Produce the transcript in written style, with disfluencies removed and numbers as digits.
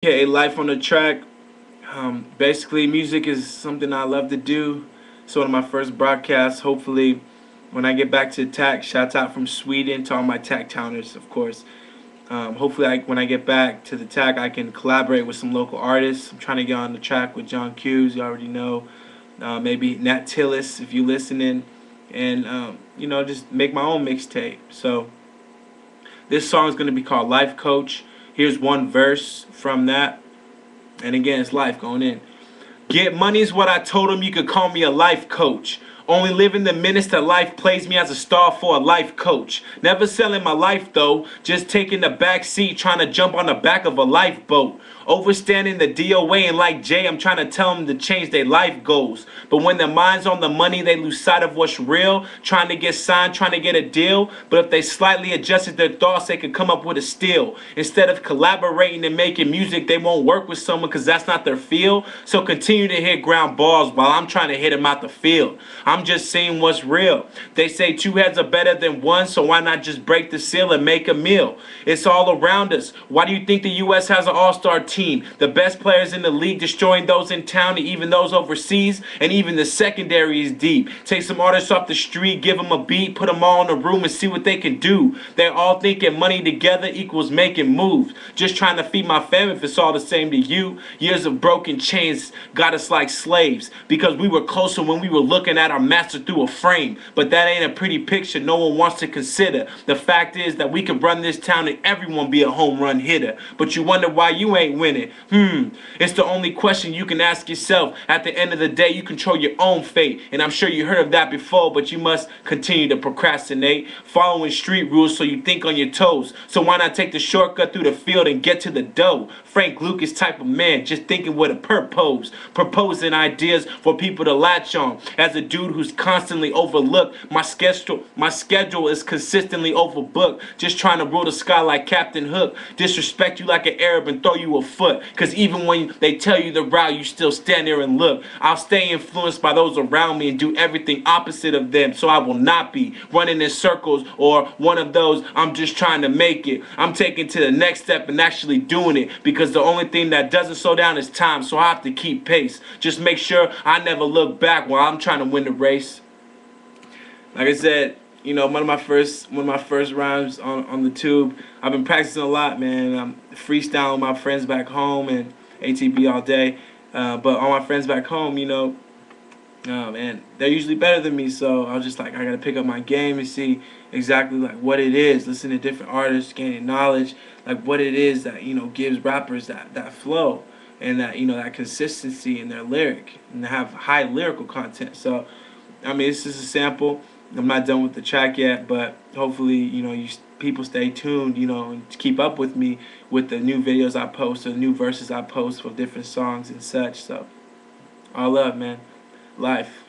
Okay, life on the track. Basically, music is something I love to do. It's one of my first broadcasts. Hopefully, when I get back to TAC, shouts out from Sweden to all my TAC towners, of course. Hopefully, when I get back to the TAC, I can collaborate with some local artists. I'm trying to get on the track with John Hughes, you already know. Maybe Nat Tillis, if you listening. And, just make my own mixtape. So, this song is going to be called Life Coach. Here's one verse from that. And again, it's life going in. Get money is what I told him. You could call me a life coach. Only living the minutes that life plays me as a star for a life coach. Never selling my life though, just taking the back seat, trying to jump on the back of a lifeboat. Overstanding the DOA and like Jay, I'm trying to tell them to change their life goals. But when their mind's on the money, they lose sight of what's real. Trying to get signed, trying to get a deal. But if they slightly adjusted their thoughts, they could come up with a steal. Instead of collaborating and making music, they won't work with someone because that's not their field. So continue to hit ground balls while I'm trying to hit them out the field. I'm just seeing what's real. They say two heads are better than one, so why not just break the seal and make a meal? It's all around us. Why do you think the U.S. has an all-star team? The best players in the league destroying those in town and even those overseas, and even the secondary is deep. Take some artists off the street, give them a beat, put them all in a room and see what they can do. They're all thinking money together equals making moves. Just trying to feed my family if it's all the same to you. Years of broken chains got us like slaves because we were closer when we were looking at our master through a frame. But that ain't a pretty picture no one wants to consider. The fact is that we can run this town and everyone be a home run hitter. But you wonder why you ain't winning. It's the only question you can ask yourself. At the end of the day, you control your own fate. And I'm sure you heard of that before, but you must continue to procrastinate. Following street rules so you think on your toes. So why not take the shortcut through the field and get to the dough? Frank Lucas type of man, just thinking with a purpose. Proposing ideas for people to latch on. As a dude who's constantly overlooked, my schedule is consistently overbooked. Just trying to rule the sky like Captain Hook. Disrespect you like an Arab and throw you a foot. Cause even when they tell you the route, you still stand there and look. I'll stay influenced by those around me and do everything opposite of them. So I will not be running in circles or one of those I'm just trying to make it. I'm taking to the next step and actually doing it. Because the only thing that doesn't slow down is time. So I have to keep pace. Just make sure I never look back while I'm trying to win the race. Like I said, one of my first rhymes on the tube. I've been practicing a lot, man. I'm freestyling with my friends back home and ATB all day. But all my friends back home, oh man, they're usually better than me. So I was just like, I gotta pick up my game and see exactly like what it is. Listen to different artists, gaining knowledge, like what it is that gives rappers that flow and that consistency in their lyric and have high lyrical content. So I mean, it's just a sample. I'm not done with the track yet, but hopefully, people stay tuned, and keep up with me with the new videos I post or the new verses I post for different songs and such. So, all love, man. Life.